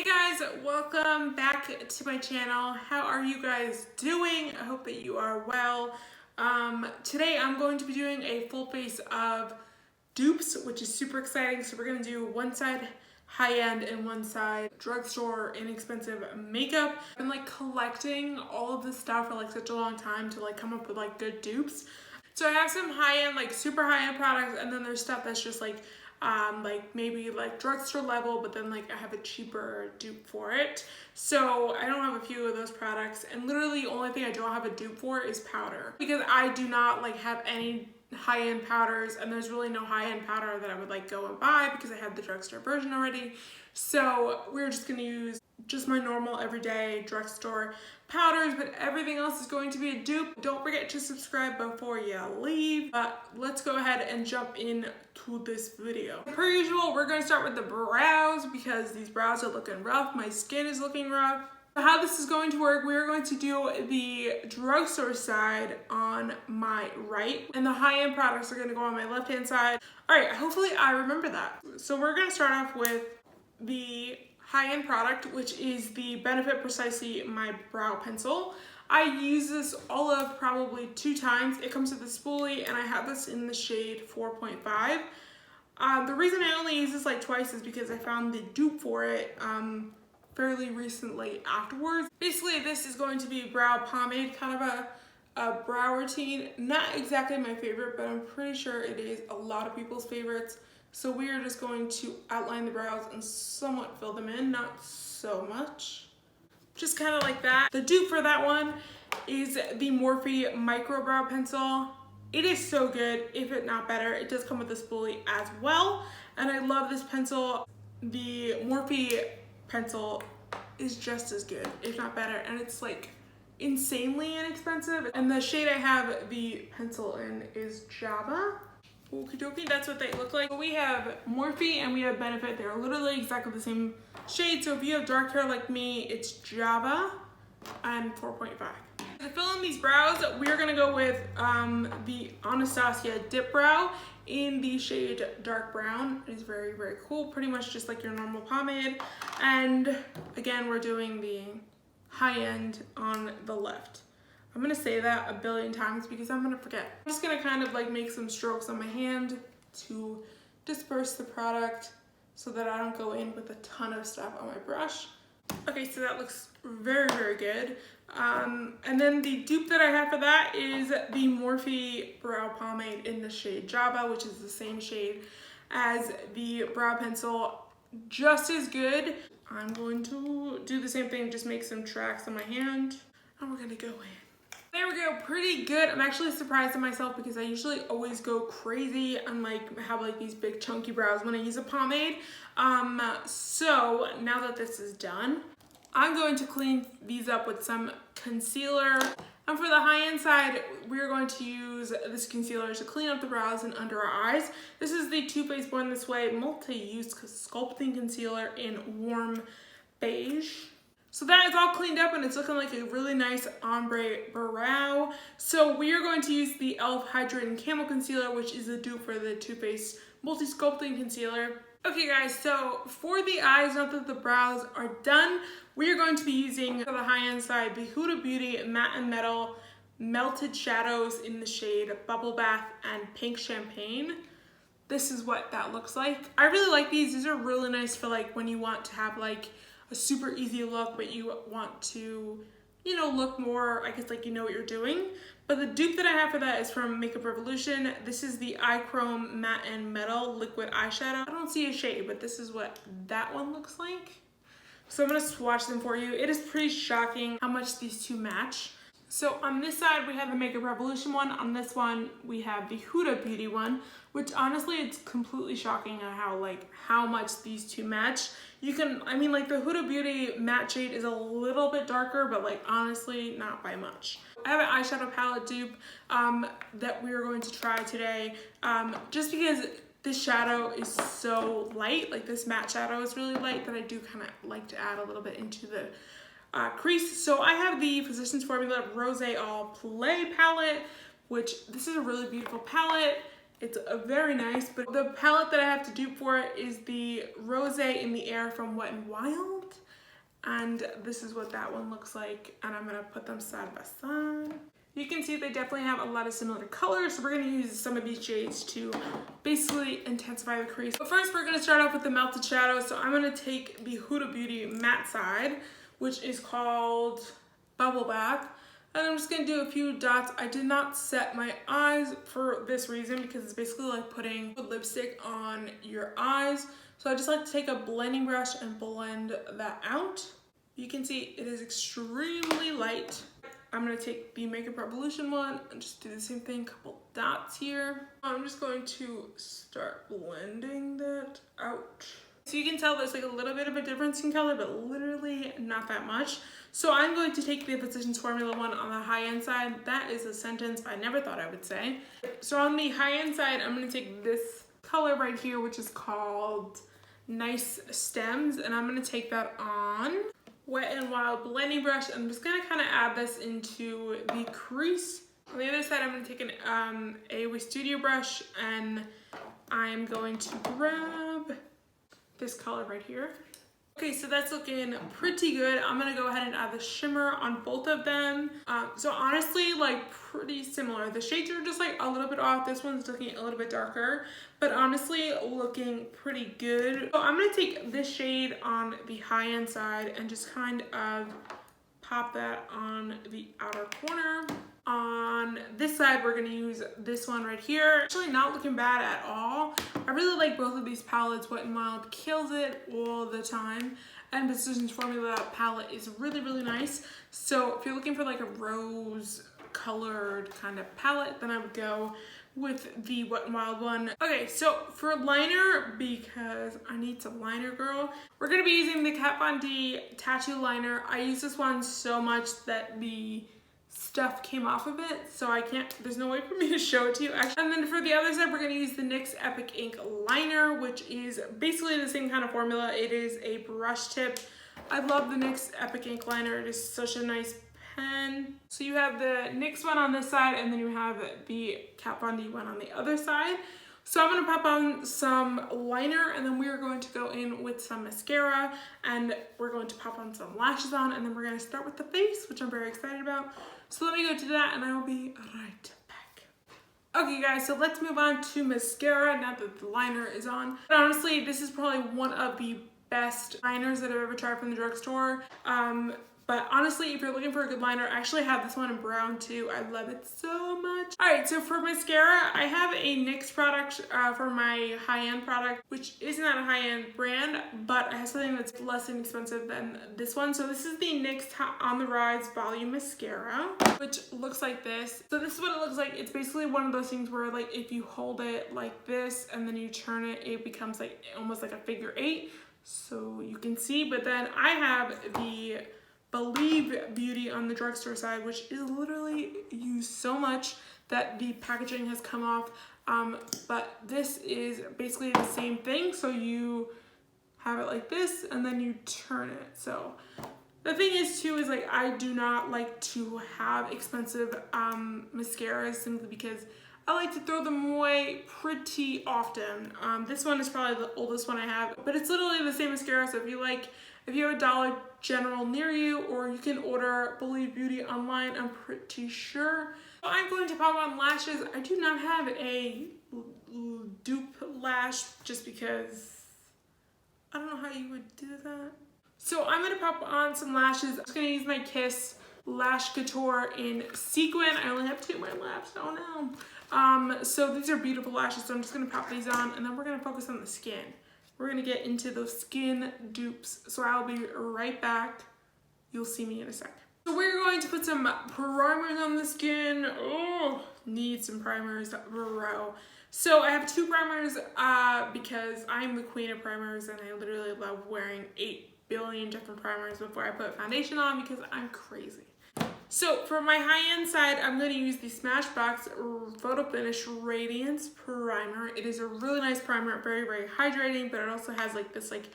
Hey guys, welcome back to my channel. How are you guys doing? I hope that you are well. Today I'm going to be doing a full face of dupes, which is super exciting. So we're going to do one side high-end and one side drugstore inexpensive makeup. I've been like collecting all of this stuff for like such a long time to like come up with like good dupes. So I have some high-end, like super high-end products, and then there's stuff that's just like maybe like drugstore level, but then like I have a cheaper dupe for it. So I don't have a few of those products, and literally the only thing I don't have a dupe for is powder, because I do not like have any high-end powders, and there's really no high-end powder that I would like go and buy because I have the drugstore version already. So we're just gonna use just my normal everyday drugstore powders, but everything else is going to be a dupe. Don't forget to subscribe before you leave. But let's go ahead and jump into this video. Per usual, we're going to start with the brows because these brows are looking rough. My skin is looking rough. How this is going to work, we're going to do the drugstore side on my right, and the high-end products are going to go on my left-hand side. All right, hopefully I remember that. So we're going to start off with the high-end product, which is the Benefit Precisely My Brow Pencil. I use this all of probably 2 times. It comes with a spoolie, and I have this in the shade 4.5. The reason I only use this like twice is because I found the dupe for it fairly recently afterwards. Basically, this is going to be brow pomade, kind of a brow routine. Not exactly my favorite, but I'm pretty sure it is a lot of people's favorites. So we are just going to outline the brows and somewhat fill them in, not so much. Just kind of like that. The dupe for that one is the Morphe Micro Brow Pencil. It is so good, if it not better. It does come with a spoolie as well, and I love this pencil. The Morphe pencil is just as good, if not better, and it's like insanely inexpensive. And the shade I have the pencil in is Java. Okie dokie, that's what they look like. We have Morphe and we have Benefit. They're literally exactly the same shade. So if you have dark hair like me, it's Java and 4.5. To fill in these brows, we're gonna go with the Anastasia Dip Brow in the shade dark brown. It is very, very cool. Pretty much just like your normal pomade. And again, we're doing the high end on the left. I'm gonna say that a billion times because I'm gonna forget. I'm just gonna kind of like make some strokes on my hand to disperse the product so that I don't go in with a ton of stuff on my brush. Okay, so that looks very, very good. And then the dupe that I have for that is the Morphe Brow Pomade in the shade Java, which is the same shade as the brow pencil. Just as good. I'm going to do the same thing, just make some tracks on my hand, and we're gonna go in. There we go, pretty good. I'm actually surprised at myself because I usually always go crazy and like have like these big chunky brows when I use a pomade. So now that this is done, I'm going to clean these up with some concealer. And for the high-end side, we're going to use this concealer to clean up the brows and under our eyes. This is the Too Faced Born This Way Multi-Use Sculpting Concealer in Warm Beige. So that is all cleaned up and it's looking like a really nice ombre brow. So we are going to use the e.l.f. Hydrating Camo Concealer, which is a dupe for the Too Faced Multi-Sculpting Concealer. Okay guys, so for the eyes, now that the brows are done, we are going to be using, for the high-end side, the Huda Beauty Matte and Metal Melted Shadows in the shade Bubble Bath and Pink Champagne. This is what that looks like. I really like these. These are really nice for like when you want to have like a super easy look, but you want to, you know, look more, I guess, like you know what you're doing. But the dupe that I have for that is from Makeup Revolution. This is the Eye Chrome Matte and Metal Liquid Eyeshadow. I don't see a shade, but this is what that one looks like. So I'm gonna swatch them for you. It is pretty shocking how much these two match. So on this side, we have the Makeup Revolution one. On this one, we have the Huda Beauty one, which honestly, it's completely shocking how much these two match. You can, I mean, like the Huda Beauty matte shade is a little bit darker, but like honestly, not by much. I have an eyeshadow palette dupe that we are going to try today, just because this shadow is so light, like this matte shadow is really light, that I do kind of like to add a little bit into the crease. So I have the Physicians Formula Rose All Play palette, which this is a really beautiful palette. It's a very nice, but the palette that I have to dupe for it is the Rose in the Air from Wet n Wild. palette. And this is what that one looks like. And I'm gonna put them side by side. You can see they definitely have a lot of similar colors. So we're gonna use some of these shades to basically intensify the crease. But first we're gonna start off with the melted shadow. So I'm gonna take the Huda Beauty matte side, which is called Bubble Bath. And I'm just gonna do a few dots. I did not set my eyes for this reason because it's basically like putting lipstick on your eyes. So I just like to take a blending brush and blend that out. You can see it is extremely light. I'm gonna take the Makeup Revolution one and just do the same thing, couple dots here. I'm just going to start blending that out. So you can tell there's like a little bit of a difference in color, but literally not that much. So I'm going to take the Physicians Formula one on the high end side. That is a sentence I never thought I would say. So on the high end side, I'm gonna take this color right here, which is called Nice Stems, and I'm gonna take that on Wet n Wild blending brush. I'm just gonna kind of add this into the crease. On the other side, I'm gonna take an a Studio brush, and I'm going to grab this color right here. Okay, so that's looking pretty good. I'm gonna go ahead and add the shimmer on both of them. So honestly, like pretty similar. The shades are just like a little bit off. This one's looking a little bit darker, but honestly looking pretty good. So I'm gonna take this shade on the high end side and just kind of pop that on the outer corner. On this side, we're gonna use this one right here. Actually not looking bad at all. I really like both of these palettes. Wet n Wild kills it all the time. And Physicians Formula palette is really, really nice. So if you're looking for like a rose colored kind of palette, then I would go with the Wet n Wild one. Okay, so for liner, because I need some liner, girl, we're gonna be using the Kat Von D Tattoo Liner. I use this one so much that the stuff came off of it, so I can't, there's no way for me to show it to you actually. And then for the other side, we're gonna use the NYX Epic Ink Liner, which is basically the same kind of formula. It is a brush tip. I love the NYX Epic Ink Liner. It is such a nice pen. So you have the NYX one on this side, and then you have the Kat Von D one on the other side. So I'm gonna pop on some liner, and then we are going to go in with some mascara, and we're going to pop on some lashes on, and then we're gonna start with the face, which I'm very excited about. So let me go do that, and I will be right back. Okay guys, so let's move on to mascara now that the liner is on. But honestly, this is probably one of the best liners that I've ever tried from the drugstore. But honestly, if you're looking for a good liner, I actually have this one in brown too. I love it so much. All right, so for mascara, I have a NYX product for my high-end product, which is not a high-end brand, but I have something that's less inexpensive than this one. So this is the NYX On The Rise Volume Mascara, which looks like this. So this is what it looks like. It's basically one of those things where like if you hold it like this and then you turn it, it becomes like almost like a figure 8. So you can see, but then I have the Believe Beauty on the drugstore side, which is literally used so much that the packaging has come off. But this is basically the same thing. So you have it like this and then you turn it. So the thing is too, is like I do not like to have expensive mascaras simply because I like to throw them away pretty often. This one is probably the oldest one I have, but it's literally the same mascara. So if you have a Dollar General near you, or you can order Believe Beauty online, I'm pretty sure. So I'm going to pop on lashes. I do not have a dupe lash just because I don't know how you would do that. So I'm gonna pop on some lashes. I'm just gonna use my Kiss Lash Couture in Sequin. I only have 2 more left, oh no. So these are beautiful lashes, so I'm just gonna pop these on, and then we're gonna focus on the skin. We're gonna get into those skin dupes. So I'll be right back. You'll see me in a sec. So we're going to put some primers on the skin. Oh, need some primers, bro. So I have 2 primers because I'm the queen of primers, and I literally love wearing 8 billion different primers before I put foundation on because I'm crazy. So for my high-end side, I'm going to use the Smashbox Photo Finish Radiance Primer. It is a really nice primer, very, very hydrating, but it also has like this like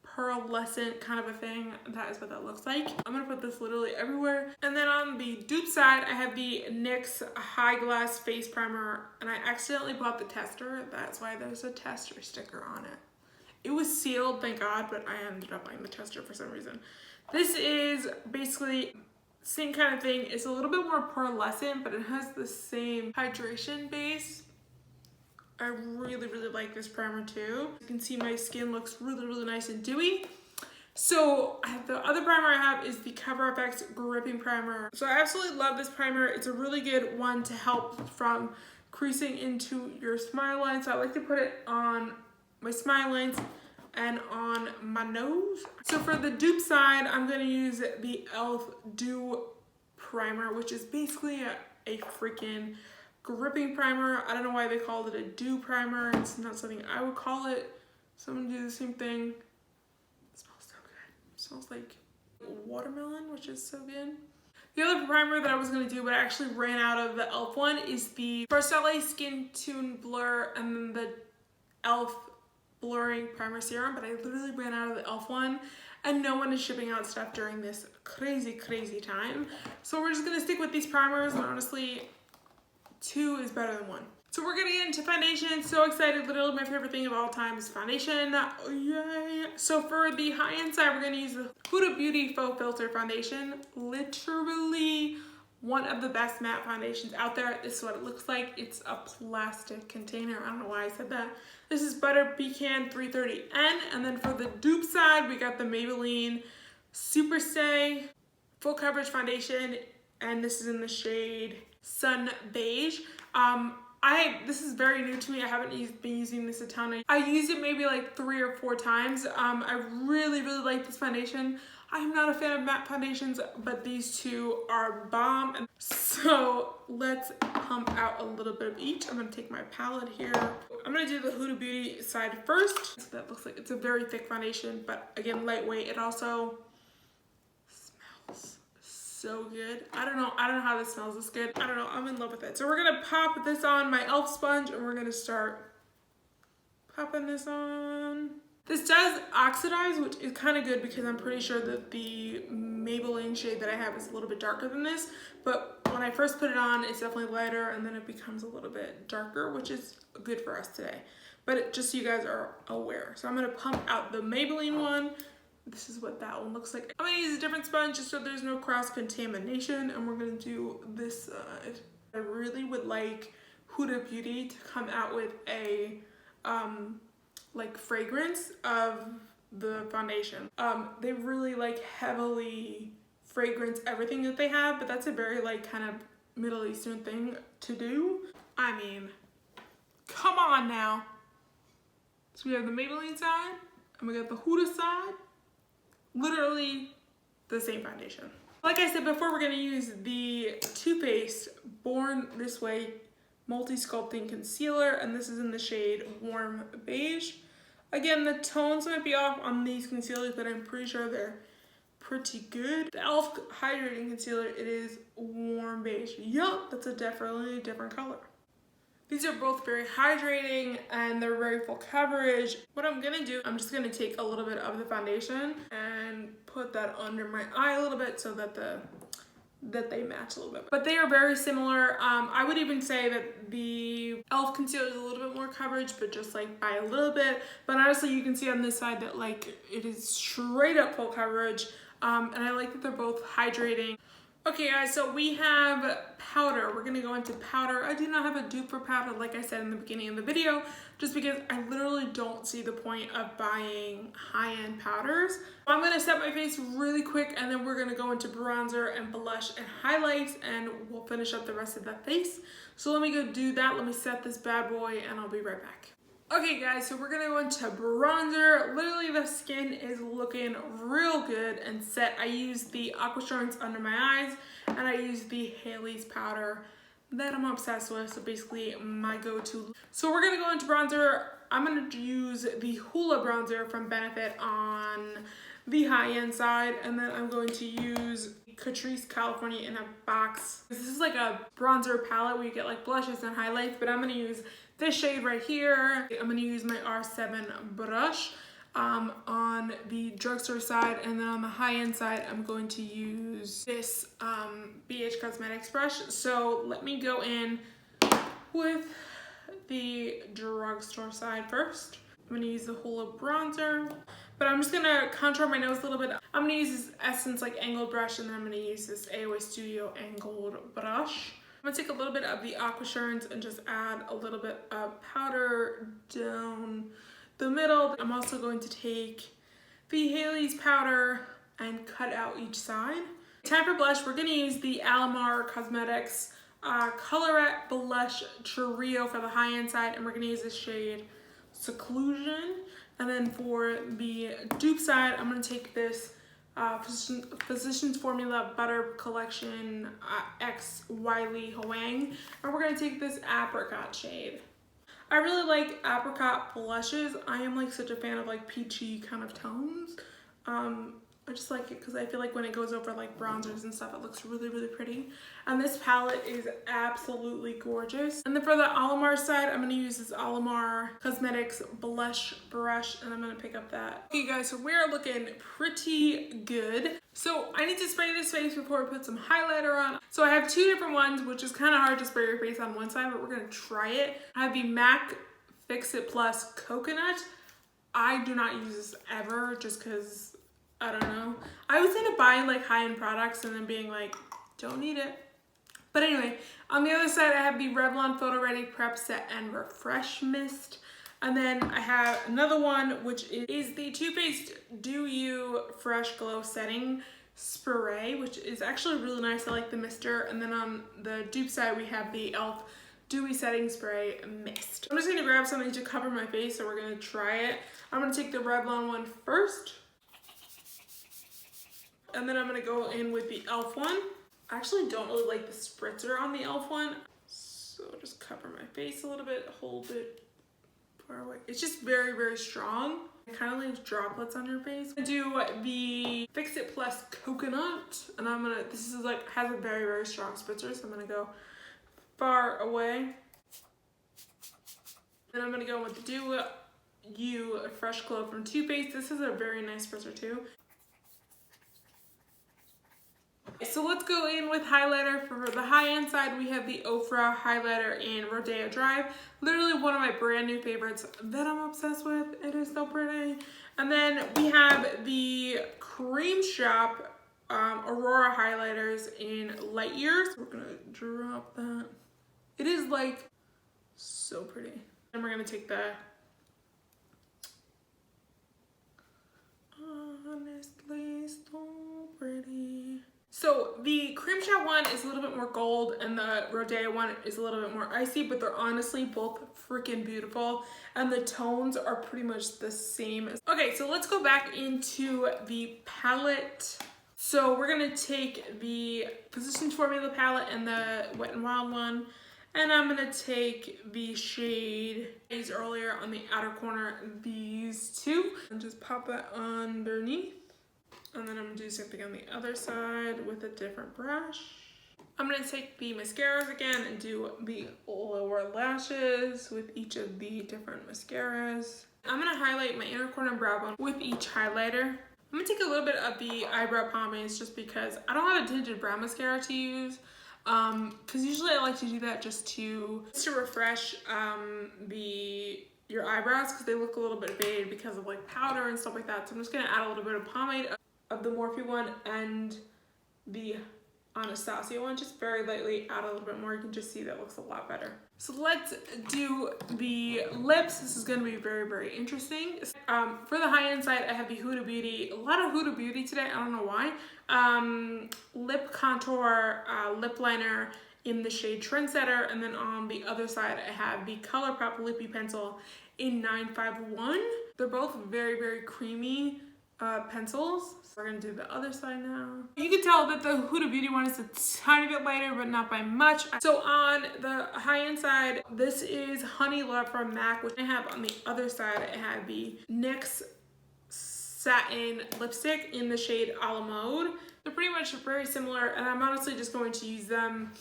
pearlescent kind of a thing. That is what that looks like. I'm going to put this literally everywhere. And then on the dupe side, I have the NYX High Glass Face Primer, and I accidentally bought the tester. That's why there's a tester sticker on it. It was sealed, thank God, but I ended up buying the tester for some reason. This is basically same kind of thing. It's a little bit more pearlescent, but it has the same hydration base. I really, really like this primer too. You can see my skin looks really, really nice and dewy. So the other primer I have is the Cover FX Gripping Primer. So I absolutely love this primer. It's a really good one to help from creasing into your smile lines. So I like to put it on my smile lines and on my nose. So for the dupe side, I'm gonna use the e.l.f. Dew Primer, which is basically a freaking gripping primer. I don't know why they called it a dew primer. It's not something I would call it. Someone do the same thing. It smells so good. It smells like watermelon, which is so good. The other primer that I was gonna do, but I actually ran out of the e.l.f. one, is the First LA Skin Tune Blur and then the e.l.f. Blurring Primer Serum, but I literally ran out of the e.l.f. one, and no one is shipping out stuff during this crazy, crazy time. So we're just gonna stick with these primers, and honestly, 2 is better than 1. So we're gonna get into foundation. So excited, literally my favorite thing of all time is foundation. Oh, yay. So for the high-end side, we're gonna use the Huda Beauty Faux Filter Foundation. Literally one of the best matte foundations out there. This is what it looks like. It's a plastic container. I don't know why I said that. This is Butter Pecan 330N. And then for the dupe side, we got the Maybelline Super Stay Full Coverage Foundation. And this is in the shade Sun Beige. This is very new to me. I haven't been using this a ton. I used it maybe like 3 or 4 times. I really, really like this foundation. I am not a fan of matte foundations, but these 2 are bomb. So let's pump out a little bit of each. I'm gonna take my palette here. I'm gonna do the Huda Beauty side first. So that looks like it's a very thick foundation, but again, lightweight. It also smells so good. I don't know how this smells this good. I don't know, I'm in love with it. So we're gonna pop this on my e.l.f. sponge and we're gonna start popping this on. This does oxidize, which is kind of good because I'm pretty sure that the Maybelline shade that I have is a little bit darker than this, but when I first put it on, it's definitely lighter and then it becomes a little bit darker, which is good for us today. But just so you guys are aware. So I'm gonna pump out the Maybelline one. This is what that one looks like. I'm gonna use a different sponge just so there's no cross-contamination, and we're gonna do this side. I really would like Huda Beauty to come out with a like fragrance of the foundation. They really like heavily fragrance everything that they have, but that's a very like kind of Middle Eastern thing to do. I mean, come on now. So we have the Maybelline side and we got the Huda side. Literally the same foundation. Like I said before, we're gonna use the Too Faced Born This Way Multi-Sculpting Concealer, and this is in the shade Warm Beige. Again, the tones might be off on these concealers, but I'm pretty sure they're pretty good. The e.l.f. Hydrating Concealer, it is Warm Beige. Yup, that's a definitely different color. These are both very hydrating and they're very full coverage. What I'm gonna do, I'm just gonna take a little bit of the foundation and put that under my eye a little bit so that they match a little bit. But they are very similar. I would even say that the e.l.f. concealer is a little bit more coverage, but just like by a little bit. But honestly, you can see on this side that like it is straight up full coverage. And I like that they're both hydrating. Okay guys, so we have powder. We're gonna go into powder. I do not have a dupe for powder, like I said in the beginning of the video, just because I literally don't see the point of buying high-end powders. I'm gonna set my face really quick and then we're gonna go into bronzer and blush and highlights and we'll finish up the rest of that face. So let me go do that. Let me set this bad boy and I'll be right back. Okay guys, so we're gonna go into bronzer. Literally the skin is looking real good and set. I use the Aqua Assurance under my eyes and I use the Haley's powder that I'm obsessed with, so basically my go-to. So we're gonna go into bronzer. I'm gonna use the Hula bronzer from Benefit on the high-end side, and then I'm going to use Catrice California in a box. This is like a bronzer palette where you get like blushes and highlights, but I'm gonna use this shade right here. I'm gonna use my R7 brush on the drugstore side, and then on the high-end side, I'm going to use this BH Cosmetics brush. So let me go in with the drugstore side first. I'm gonna use the Hula bronzer, but I'm just gonna contour my nose a little bit. I'm gonna use this Essence like angled brush, and then I'm gonna use this AOA Studio angled brush. I'm gonna take a little bit of the Aquasherins and just add a little bit of powder down the middle. I'm also going to take the Haley's powder and cut out each side. Time for blush, we're gonna use the Alamar Cosmetics Colorette Blush Trio for the high-end side, and we're gonna use the shade Seclusion. And then for the dupe side, I'm gonna take this Physicians Formula Butter Collection X Wiley Hoang, and we're gonna take this apricot shade. I really like apricot blushes. I am like such a fan of like peachy kind of tones. I just like it because I feel like when it goes over like bronzers and stuff, it looks really, really pretty. And this palette is absolutely gorgeous. And then for the Alamar side, I'm gonna use this Alamar Cosmetics Blush Brush, and I'm gonna pick up that. Okay guys, so we're looking pretty good. So I need to spray this face before I put some highlighter on. So I have two different ones, which is kind of hard to spray your face on one side, but we're gonna try it. I have the MAC Fix It Plus Coconut. I do not use this ever just because I don't know. I was into buying like high-end products and then being like, don't need it. But anyway, on the other side, I have the Revlon Photo Ready Prep Set and Refresh Mist. And then I have another one, which is the Too Faced Do You Fresh Glow Setting Spray, which is actually really nice. I like the mister. And then on the dupe side, we have the e.l.f. Dewy Setting Spray Mist. I'm just gonna grab something to cover my face, so we're gonna try it. I'm gonna take the Revlon one first. And then I'm gonna go in with the e.l.f. one. I actually don't really like the spritzer on the e.l.f. one. So just cover my face a little bit, hold it far away. It's just very, very strong. It kind of leaves droplets on your face. I'm gonna do the Fix It Plus Coconut. And this is like, has a very, very strong spritzer. So I'm gonna go far away. And I'm gonna go with the Do You Fresh Glow from Too Faced. This is a very nice spritzer too. So let's go in with highlighter. For the high-end side, we have the Ofra highlighter in Rodeo Drive. Literally one of my brand new favorites that I'm obsessed with. It is so pretty. And then we have the Cream Shop Aurora highlighters in Light Years. We're gonna drop that. It is like so pretty. And we're gonna take the Honestly So Pretty. So the Cream Shop one is a little bit more gold and the Rodeo one is a little bit more icy, but they're honestly both freaking beautiful and the tones are pretty much the same. Okay, so let's go back into the palette. So we're gonna take the Physicians Formula palette and the Wet n Wild one, and I'm gonna take the shade used earlier on the outer corner, these two, and just pop that underneath. And then I'm gonna do something on the other side with a different brush. I'm gonna take the mascaras again and do the lower lashes with each of the different mascaras. I'm gonna highlight my inner corner and brow bone with each highlighter. I'm gonna take a little bit of the eyebrow pomades just because I don't have a tinted brow mascara to use. Because usually I like to do that just to refresh your eyebrows because they look a little bit faded because of like powder and stuff like that. So I'm just gonna add a little bit of pomade of the Morphe one and the Anastasia one, just very lightly, add a little bit more. You can just see that looks a lot better. So let's do the lips. This is gonna be very, very interesting. For the high-end side, I have the Huda Beauty, a lot of Huda Beauty today, I don't know why. Lip contour, lip liner in the shade Trendsetter, and then on the other side, I have the ColourPop Lippy Pencil in 951. They're both very, very creamy pencils. So we're gonna do the other side now. You can tell that the Huda Beauty one is a tiny bit lighter, but not by much. So on the high-end side, this is Honey Love from MAC, which I have on the other side. I have the NYX Satin Lipstick in the shade a la Mode. They're pretty much very similar, and I'm honestly just going to use them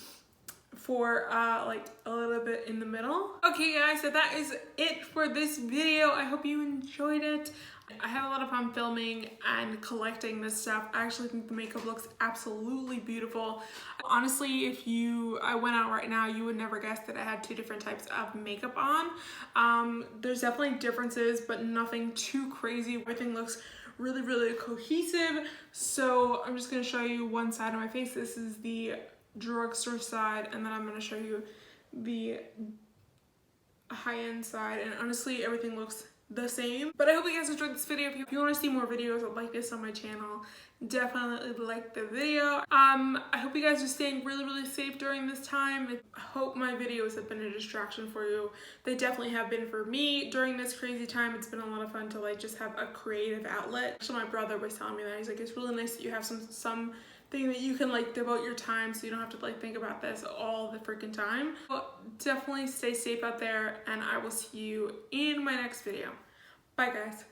for like a little bit in the middle. Okay guys, so that is it for this video. I hope you enjoyed it. I had a lot of fun filming and collecting this stuff. I actually think the makeup looks absolutely beautiful. Honestly, if I went out right now, you would never guess that I had two different types of makeup on. There's definitely differences, but nothing too crazy. Everything looks really, really cohesive. So I'm just gonna show you one side of my face. This is the drugstore side, and then I'm gonna show you the high-end side, and honestly everything looks the same. But I hope you guys enjoyed this video. If you want to see more videos like this on my channel, definitely like the video. I hope you guys are staying really, really safe during this time. I hope my videos have been a distraction for you. They definitely have been for me during this crazy time. It's been a lot of fun to like just have a creative outlet. Actually, my brother was telling me that. He's like, it's really nice that you have some thing that you can like devote your time so you don't have to like think about this all the freaking time. Well, definitely stay safe out there, and I will see you in my next video. Bye guys.